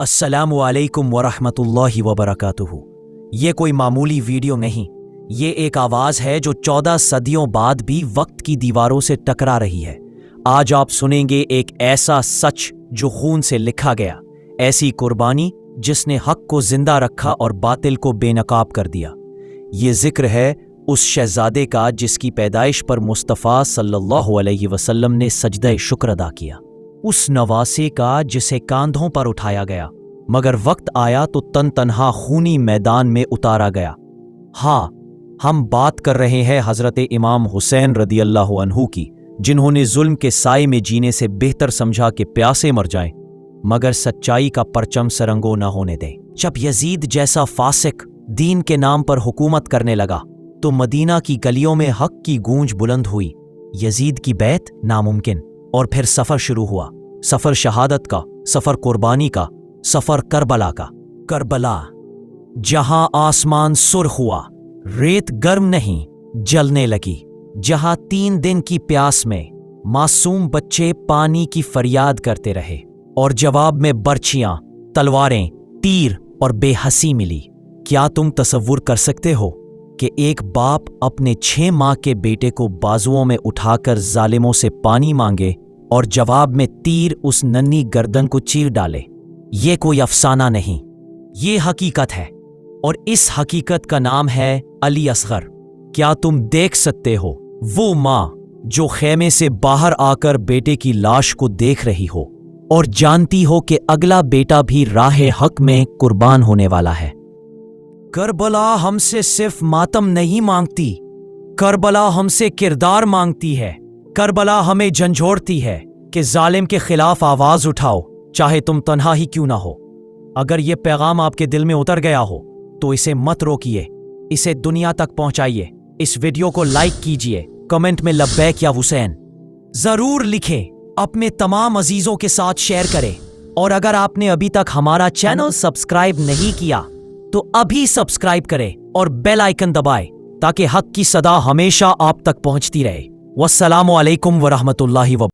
अस्सलामु अलैकुम वरहमतुल्लाहि वबरकातुहू। ये कोई मामूली वीडियो नहीं, ये एक आवाज़ है जो 14 सदियों बाद भी वक्त की दीवारों से टकरा रही है। आज आप सुनेंगे एक ऐसा सच जो खून से लिखा गया, ऐसी कुर्बानी जिसने हक को जिंदा रखा और बातिल को बेनकाब कर दिया। ये जिक्र है उस शहजादे का जिसकी पैदाइश पर मुस्तफ़ा सल्लल्लाहु अलैहि वसल्लम ने सजदे शुक्र अदा किया, उस नवासे का जिसे कांधों पर उठाया गया मगर वक्त आया तो तन तन्हा खूनी मैदान में उतारा गया। हाँ, हम बात कर रहे हैं हजरत इमाम हुसैन रदियल्लाहु अन्हु की, जिन्होंने जुल्म के साए में जीने से बेहतर समझा कि प्यासे मर जाएं मगर सच्चाई का परचम सरंगो न होने दें। जब यजीद जैसा फासिक दीन के नाम पर हुकूमत करने लगा तो मदीना की गलियों में हक की गूंज बुलंद हुई। यजीद की बैत नामुमकिन, और फिर सफर शुरू हुआ, सफर शहादत का, सफर कुर्बानी का, सफर करबला का। करबला जहां आसमान सुर्ख हुआ, रेत गर्म नहीं जलने लगी, जहां 3 दिन की प्यास में मासूम बच्चे पानी की फरियाद करते रहे और जवाब में बर्छियां, तलवारें, तीर और बेहसी मिली। क्या तुम तसव्वुर कर सकते हो कि एक बाप अपने 6 माह के बेटे को बाजुओं में उठाकर जालिमों से पानी मांगे और जवाब में तीर उस नन्ही गर्दन को चीर डाले? ये कोई अफसाना नहीं, ये हकीकत है, और इस हकीकत का नाम है अली असगर। क्या तुम देख सकते हो वो माँ जो खेमे से बाहर आकर बेटे की लाश को देख रही हो और जानती हो कि अगला बेटा भी राह हक में कुर्बान होने वाला है? करबला हमसे सिर्फ मातम नहीं मांगती, करबला हमसे किरदार मांगती है। करबला हमें झंझोड़ती है कि जालिम के खिलाफ आवाज उठाओ, चाहे तुम तन्हा ही क्यों ना हो। अगर ये पैगाम आपके दिल में उतर गया हो तो इसे मत रोकिए, इसे दुनिया तक पहुंचाइए। इस वीडियो को लाइक कीजिए, कमेंट में लब्बैक या हुसैन जरूर लिखें, अपने तमाम अजीजों के साथ शेयर करें, और अगर आपने अभी तक हमारा चैनल सब्सक्राइब नहीं किया तो अभी सब्सक्राइब करें और बेल आइकन दबाएं ताकि हक की सदा हमेशा आप तक पहुंचती रहे। वस्सलामु अलैकुम वरहमतुल्लाहि व